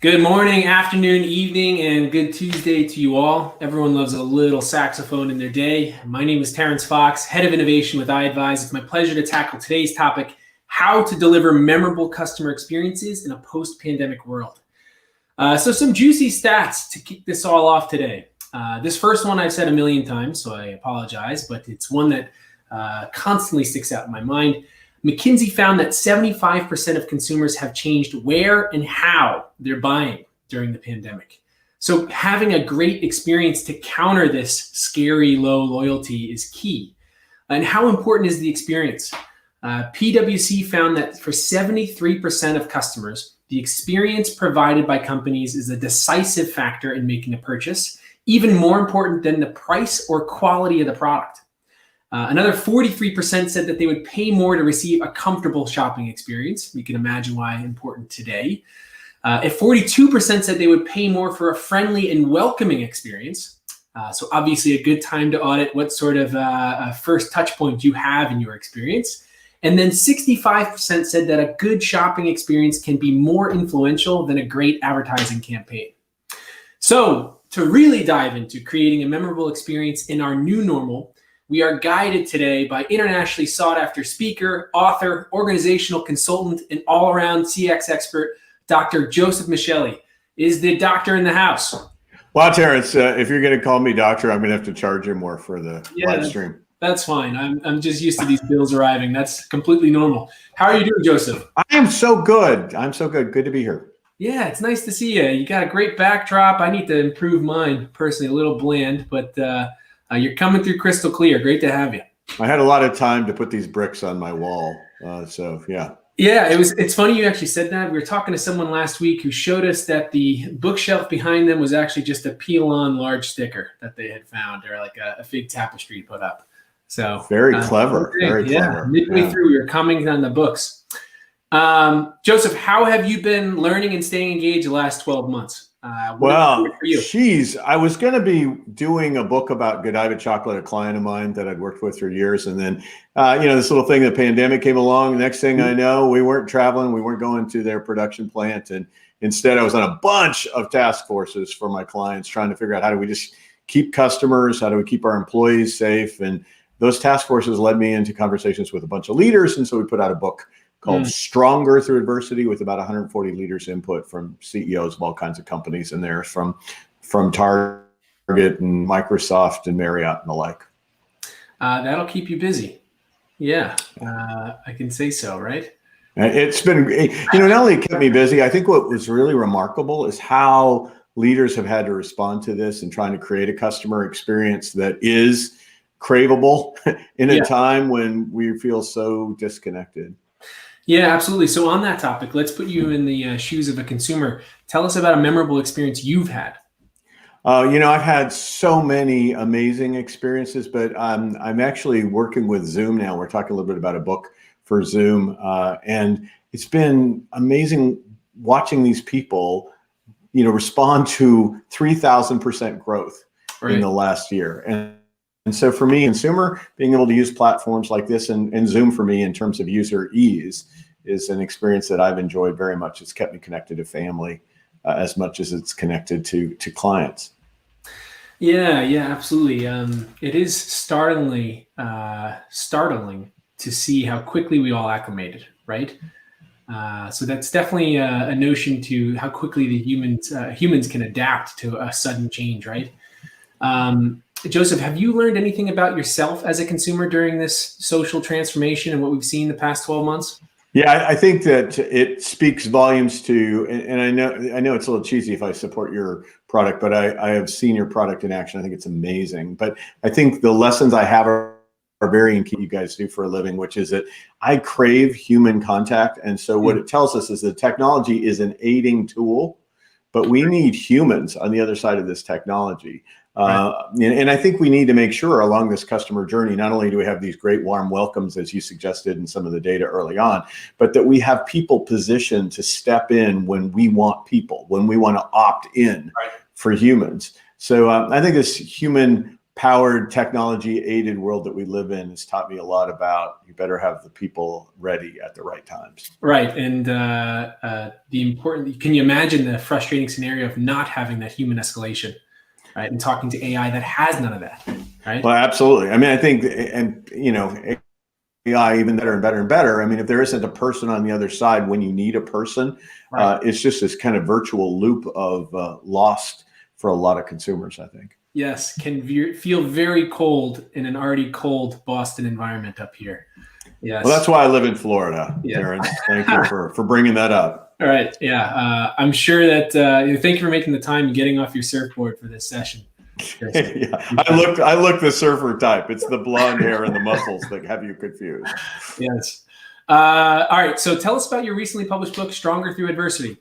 Good morning, afternoon, evening, and good Tuesday to you all. Everyone loves a little saxophone in their day. My name is Terrence Fox, Head of Innovation with iAdvise. It's my pleasure to tackle today's topic, how to deliver memorable customer experiences in a post-pandemic world. So some juicy stats to kick this all off today. This first one I've said a million times, so I apologize, but it's one that constantly sticks out in my mind. McKinsey found that 75% of consumers have changed where and how they're buying during the pandemic. So having a great experience to counter this scary low loyalty is key. And how important is the experience? PwC found that for 73% of customers, the experience provided by companies is a decisive factor in making a purchase, even more important than the price or quality of the product. Another 43% said that they would pay more to receive a comfortable shopping experience. You can imagine why important today. And 42% said they would pay more for a friendly and welcoming experience. So obviously a good time to audit what sort of first touch point you have in your experience. And then 65% said that a good shopping experience can be more influential than a great advertising campaign. So to really dive into creating a memorable experience in our new normal, we are guided today by internationally sought after speaker, author, organizational consultant, and all-around CX expert, Dr. Joseph Michelli. Is the doctor in the house? Well, Terrence, if you're going to call me doctor, I'm going to have to charge you more for the live stream. That's fine. I'm just used to these bills arriving. That's completely normal. How are you doing, Joseph? I am so good. I'm so good. Good to be here. Yeah, it's nice to see you. You got a great backdrop. I need to improve mine personally, a little bland, but you're coming through crystal clear. Great to have you. I had a lot of time to put these bricks on my wall. So yeah. Yeah, it's funny you actually said that. We were talking to someone last week who showed us that the bookshelf behind them was actually just a peel-on large sticker that they had found, or like a fig tapestry put up. So very clever. Very clever. Midway through, we were coming on the books. Joseph, how have you been learning and staying engaged the last 12 months? Well, I was going to be doing a book about Godiva chocolate, a client of mine that I'd worked with for years. And then, this little thing, the pandemic came along. Next thing I know, we weren't traveling. We weren't going to their production plant. And instead, I was on a bunch of task forces for my clients, trying to figure out how do we just keep customers? How do we keep our employees safe? And those task forces led me into conversations with a bunch of leaders. And so we put out a book called Stronger Through Adversity, with about 140 leaders input from CEOs of all kinds of companies in there, from Target and Microsoft and Marriott and the like. That'll keep you busy. Yeah, I can say so, right? It's been, not only kept me busy, I think what was really remarkable is how leaders have had to respond to this and trying to create a customer experience that is craveable in a time when we feel so disconnected. Yeah, absolutely. So on that topic, let's put you in the shoes of a consumer. Tell us about a memorable experience you've had. I've had so many amazing experiences, but I'm actually working with Zoom now. We're talking a little bit about a book for Zoom, and it's been amazing watching these people, respond to 3,000% growth in the last year. And so for me, consumer, being able to use platforms like this and Zoom for me in terms of user ease is an experience that I've enjoyed very much. It's kept me connected to family as much as it's connected to clients. Yeah, absolutely. It is startling to see how quickly we all acclimated, right? So that's definitely a notion to how quickly the humans can adapt to a sudden change, right? Joseph, have you learned anything about yourself as a consumer during this social transformation and what we've seen the past 12 months? Yeah, I think that it speaks volumes to, and I know it's a little cheesy if I support your product, but I have seen your product in action. I think it's amazing. But I think the lessons I have are very in key you guys do for a living, which is that I crave human contact. And so what it tells us is that technology is an aiding tool, but we need humans on the other side of this technology. And I think we need to make sure along this customer journey, not only do we have these great warm welcomes, as you suggested in some of the data early on, but that we have people positioned to step in when we want people, when we want to opt in for humans. So I think this human-powered, technology-aided world that we live in has taught me a lot about You better have the people ready at the right times. Right. And can you imagine the frustrating scenario of not having that human escalation, right? And talking to AI that has none of that, right? Well, absolutely. I mean, I think, and AI even better and better and better. I mean, if there isn't a person on the other side when you need a person, Right. it's just this kind of virtual loop of lost for a lot of consumers, I think. Yes, can feel very cold in an already cold Boston environment up here. Yes. Well, that's why I live in Florida, Yeah. Terrence. Thank you for bringing that up. All right. Yeah. I'm sure that thank you for making the time and getting off your surfboard for this session. Yeah. I look the surfer type. It's the blonde hair and the muscles that have you confused. Yes. All right. So tell us about your recently published book, Stronger Through Adversity.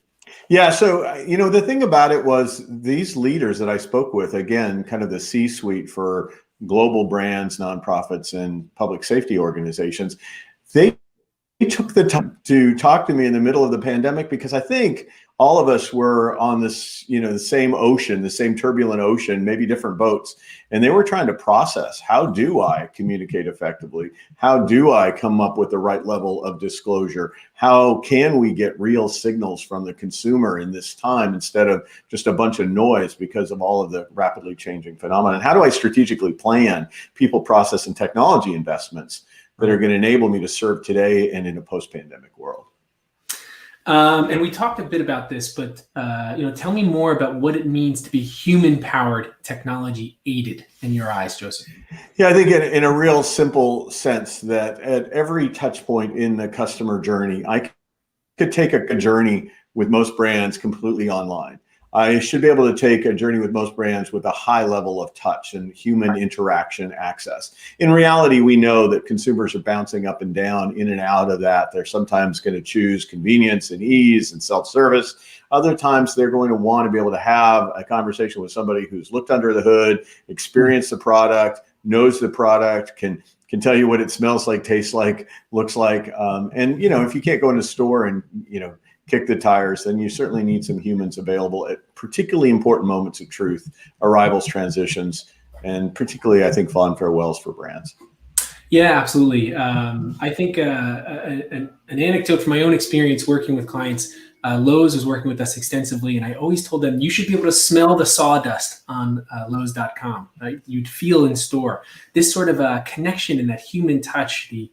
Yeah. So, the thing about it was these leaders that I spoke with, again, kind of the C-suite for global brands, nonprofits, and public safety organizations, they took the time to talk to me in the middle of the pandemic, because I think all of us were on this, the same ocean, the same turbulent ocean, maybe different boats. And they were trying to process, how do I communicate effectively? How do I come up with the right level of disclosure? How can we get real signals from the consumer in this time instead of just a bunch of noise because of all of the rapidly changing phenomena? And how do I strategically plan people, process, and technology investments that are going to enable me to serve today and in a post-pandemic world? And we talked a bit about this, but tell me more about what it means to be human-powered, technology aided in your eyes, Joseph. Yeah, I think in a real simple sense that at every touch point in the customer journey, I could take a journey with most brands completely online. I should be able to take a journey with most brands with a high level of touch and human interaction access. In reality, we know that consumers are bouncing up and down, in and out of that. They're sometimes going to choose convenience and ease and self-service. Other times they're going to want to be able to have a conversation with somebody who's looked under the hood, experienced the product, knows the product, can tell you what it smells like, tastes like, looks like. And if you can't go in a store and, kick the tires, then you certainly need some humans available at particularly important moments of truth, arrivals, transitions, and particularly, I think, fond farewells for brands. Yeah, absolutely. I think an anecdote from my own experience working with clients, Lowe's was working with us extensively, and I always told them you should be able to smell the sawdust on Lowe's.com. Right? You'd feel in store. This sort of a connection and that human touch, the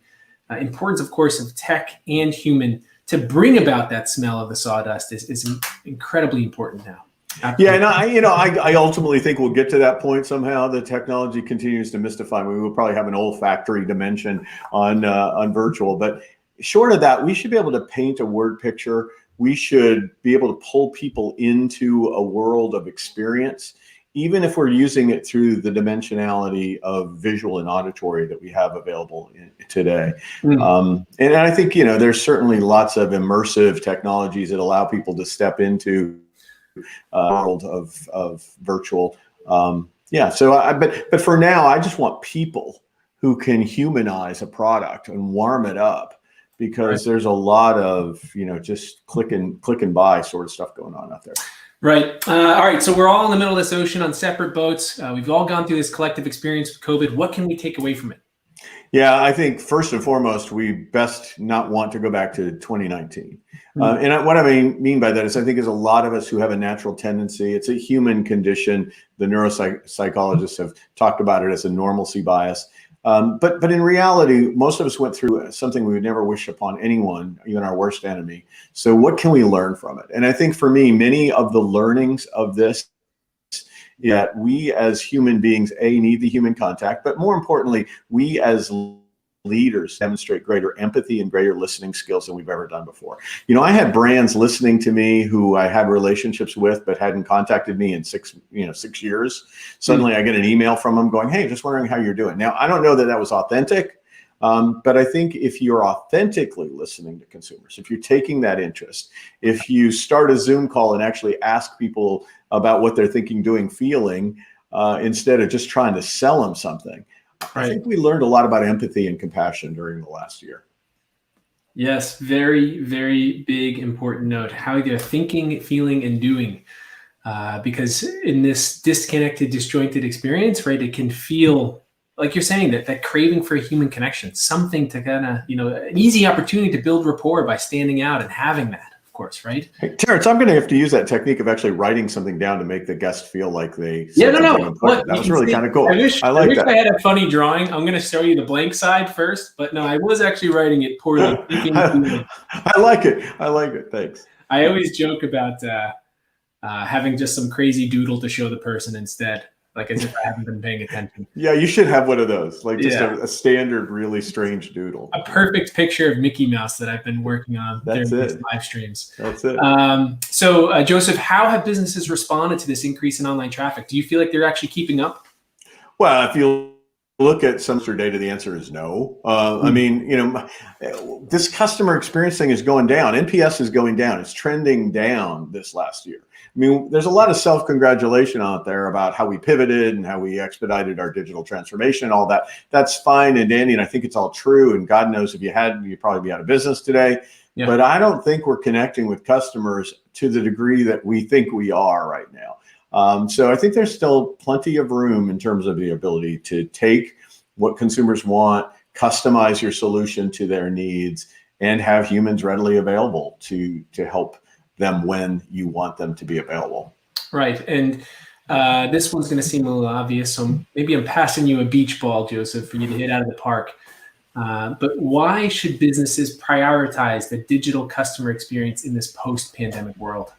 importance, of course, of tech and human to bring about that smell of the sawdust is incredibly important now. Absolutely. Yeah, and I ultimately think we'll get to that point somehow. The technology continues to mystify me. We'll probably have an olfactory dimension on virtual, but short of that, we should be able to paint a word picture. We should be able to pull people into a world of experience, even if we're using it through the dimensionality of visual and auditory that we have available today. And I think, there's certainly lots of immersive technologies that allow people to step into a world of virtual. But for now, I just want people who can humanize a product and warm it up, because there's a lot of, just click and buy sort of stuff going on out there. Right. All right. So we're all in the middle of this ocean on separate boats. We've all gone through this collective experience with COVID. What can we take away from it? Yeah, I think first and foremost, we best not want to go back to 2019. What I mean by that is I think there's a lot of us who have a natural tendency. It's a human condition. The neuropsychologists have talked about it as a normalcy bias. But in reality, most of us went through something we would never wish upon anyone, even our worst enemy. So what can we learn from it? And I think for me, many of the learnings of this, that we as human beings, need the human contact, but more importantly, we as leaders demonstrate greater empathy and greater listening skills than we've ever done before. I had brands listening to me who I had relationships with, but hadn't contacted me in 6 years. Suddenly I get an email from them going, "Hey, just wondering how you're doing." Now, I don't know that that was authentic, but I think if you're authentically listening to consumers, if you're taking that interest, if you start a Zoom call and actually ask people about what they're thinking, doing, feeling, instead of just trying to sell them something, I think we learned a lot about empathy and compassion during the last year. Yes, very, very big, important note. How they're thinking, feeling, and doing. Because in this disconnected, disjointed experience, right, it can feel like you're saying, that craving for a human connection, something to kind of, an easy opportunity to build rapport by standing out and having that, of course, right? Hey, Terrence, I'm going to have to use that technique of actually writing something down to make the guest feel like they Yeah, said something no. important. Look, That was really kind of cool. I wish I like I that. had a funny drawing. I'm going to show you the blank side first, but no, I was actually writing it poorly. I like it. I like it. Thanks. I always joke about having just some crazy doodle to show the person instead, like as if I haven't been paying attention. Yeah, you should have one of those, like just Yeah. a standard, really strange doodle. A perfect picture of Mickey Mouse that I've been working on That's during it. these live streams. That's it. So, Joseph, how have businesses responded to this increase in online traffic? Do you feel like they're actually keeping up? Well, if you look at some sort of data, the answer is no. I mean, this customer experience thing is going down. NPS is going down. It's trending down this last year. I mean, there's a lot of self-congratulation out there about how we pivoted and how we expedited our digital transformation and all that. That's fine and dandy, and I think it's all true. And God knows if you hadn't, you'd probably be out of business today. Yeah. But I don't think we're connecting with customers to the degree that we think we are right now. So I think there's still plenty of room in terms of the ability to take what consumers want, customize your solution to their needs, and have humans readily available to help them when you want them to be available. Right. And this one's going to seem a little obvious, so maybe I'm passing you a beach ball, Joseph, for you to hit out of the park. But why should businesses prioritize the digital customer experience in this post-pandemic world?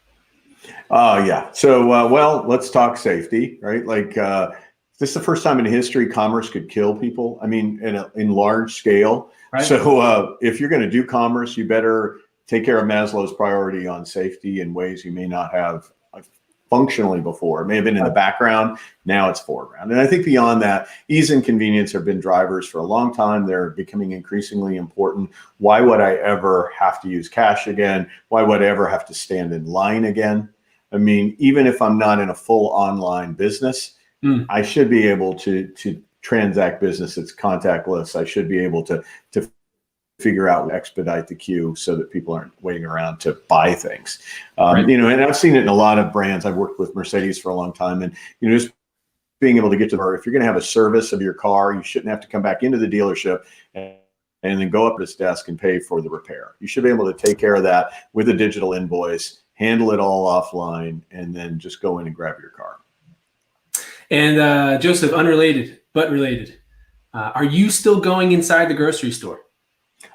Yeah. So, well, let's talk safety, right? Like, this is the first time in history commerce could kill people. I mean, in large scale. Right. So if you're going to do commerce, you better take care of Maslow's priority on safety in ways you may not have functionally before. It may have been in the background. Now it's foreground. And I think beyond that, ease and convenience have been drivers for a long time. They're becoming increasingly important. Why would I ever have to use cash again? Why would I ever have to stand in line again? I mean, even if I'm not in a full online business, I should be able to transact business that's contactless. I should be able to figure out and expedite the queue so that people aren't waiting around to buy things. Right. And I've seen it in a lot of brands. I've worked with Mercedes for a long time, and just being able to get to the car. If you're going to have a service of your car, you shouldn't have to come back into the dealership and then go up to this desk and pay for the repair. You should be able to take care of that with a digital invoice, handle it all offline, and then just go in and grab your car. And Joseph, unrelated but related, are you still going inside the grocery store?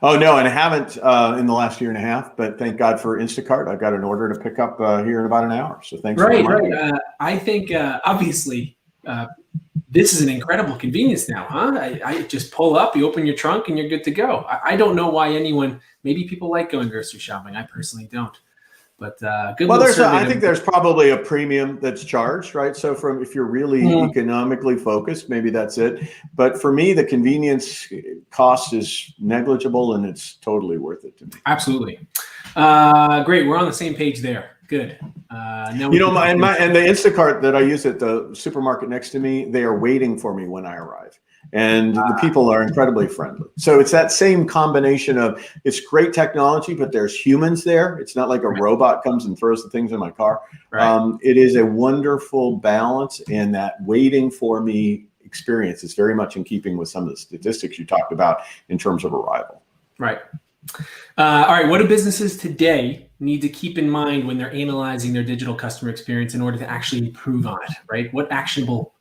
Oh, no, and I haven't in the last year and a half, but thank God for Instacart. I've got an order to pick up here in about an hour. So thanks. Right. I think obviously this is an incredible convenience now, huh? I just pull up, you open your trunk, and you're good to go. I don't know why maybe people like going grocery shopping. I personally don't. But good. Well, I think there's probably a premium that's charged, right? So if you're really economically focused, maybe that's it. But for me, the convenience cost is negligible, and it's totally worth it to me. Absolutely. Great. We're on the same page there. Good. And the Instacart that I use at the supermarket next to me, they are waiting for me when I arrive. And the people are incredibly friendly. So it's that same combination of, it's great technology, but there's humans there. It's not like a robot comes and throws the things in my car. Right. It is a wonderful balance, and that waiting for me experience is very much in keeping with some of the statistics you talked about in terms of arrival. Right. All right. What do businesses today need to keep in mind when they're analyzing their digital customer experience in order to actually improve on it, right? What actionable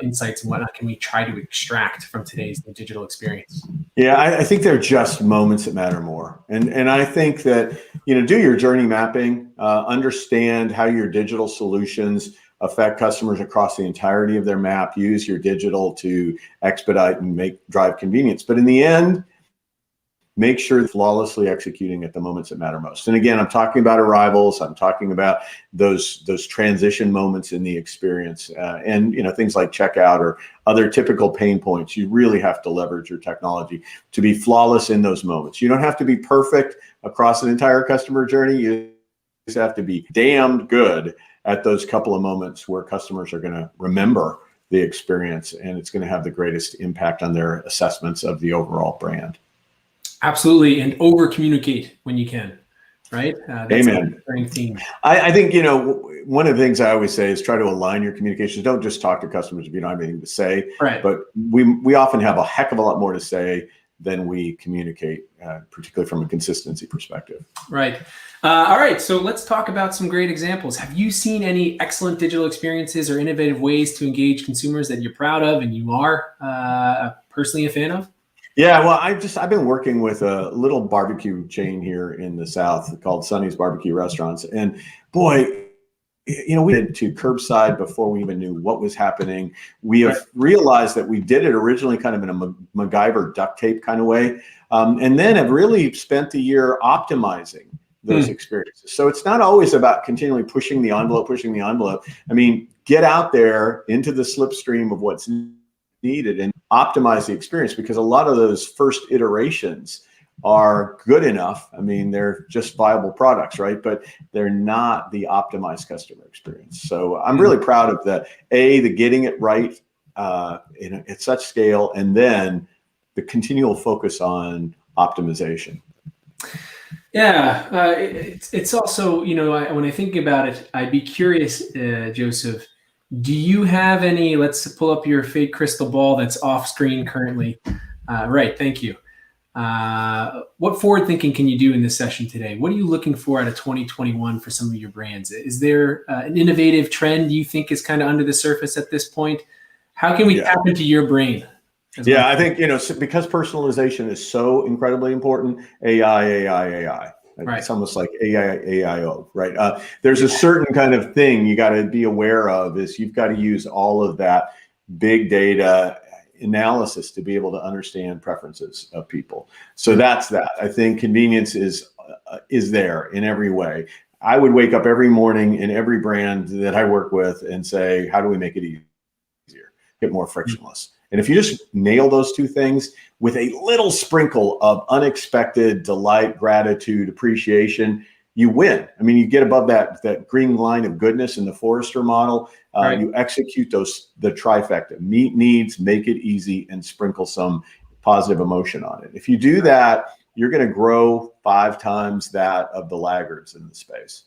insights and whatnot can we try to extract from today's digital experience? Yeah, I think they're just moments that matter more. And I think that, do your journey mapping, understand how your digital solutions affect customers across the entirety of their map, use your digital to expedite and drive convenience. But in the end, make sure flawlessly executing at the moments that matter most. And again, I'm talking about arrivals. I'm talking about those transition moments in the experience, and things like checkout or other typical pain points. You really have to leverage your technology to be flawless in those moments. You don't have to be perfect across an entire customer journey. You just have to be damned good at those couple of moments where customers are going to remember the experience, and it's going to have the greatest impact on their assessments of the overall brand. Absolutely. And over communicate when you can. right? That's Amen. a recurring theme. I think, one of the things I always say is try to align your communications. Don't just talk to customers if you don't have anything to say. Right. But we often have a heck of a lot more to say than we communicate, particularly from a consistency perspective. Right. All right. So let's talk about some great examples. Have you seen any excellent digital experiences or innovative ways to engage consumers that you're proud of and you are personally a fan of? Yeah, well, I've been working with a little barbecue chain here in the South called Sonny's Barbecue Restaurants. And boy, we did to curbside before we even knew what was happening. We have realized that we did it originally kind of in a MacGyver duct tape kind of way. And then have really spent the year optimizing those experiences. So it's not always about continually pushing the envelope. I mean, get out there into the slipstream of what's needed and optimize the experience, because a lot of those first iterations are good enough. I mean, they're just viable products, right? But they're not the optimized customer experience. So I'm really proud of the getting it right at such scale, and then the continual focus on optimization. Yeah, it's also, when I think about it, I'd be curious, Joseph, do you have any, let's pull up your fake crystal ball that's off screen currently. Right, thank you. What forward thinking can you do in this session today? What are you looking for out of 2021 for some of your brands? Is there an innovative trend you think is kind of under the surface at this point? How can we tap into your brain? Yeah, I think, because personalization is so incredibly important, AI. Right. It's almost like AIO, right? There's a certain kind of thing you got to be aware of, is you've got to use all of that big data analysis to be able to understand preferences of people. So that's that. I think convenience is there in every way. I would wake up every morning in every brand that I work with and say, how do we make it easier, get more frictionless? And if you just nail those two things with a little sprinkle of unexpected delight, gratitude, appreciation, you win. I mean, you get above that green line of goodness in the Forrester model. You execute the trifecta: meet needs, make it easy, and sprinkle some positive emotion on it. If you do that, you're going to grow 5 times that of the laggards in the space.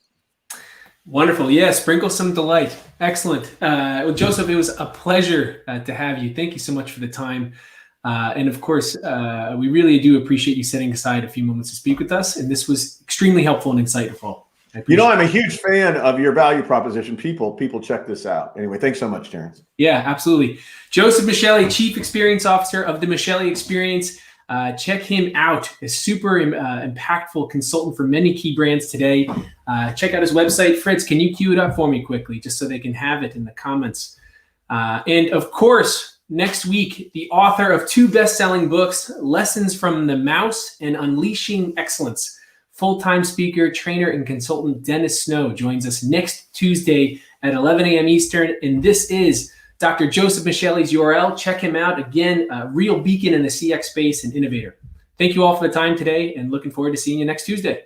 Wonderful. Yeah, sprinkle some delight. Excellent. Well, Joseph, it was a pleasure to have you. Thank you so much for the time. And of course, we really do appreciate you setting aside a few moments to speak with us. And this was extremely helpful and insightful. I'm a huge fan of your value proposition. People check this out. Anyway, thanks so much, Terrence. Yeah, absolutely. Joseph Michelli, Chief Experience Officer of the Michelli Experience. Check him out. A super impactful consultant for many key brands today. Check out his website. Fritz, can you cue it up for me quickly, just so they can have it in the comments? And of course, next week, the author of 2 best-selling books, Lessons from the Mouse and Unleashing Excellence, full-time speaker, trainer, and consultant Dennis Snow joins us next Tuesday at 11 a.m. Eastern. And this is Dr. Joseph Michelli's URL. Check him out. Again, a real beacon in the CX space and innovator. Thank you all for the time today, and looking forward to seeing you next Tuesday.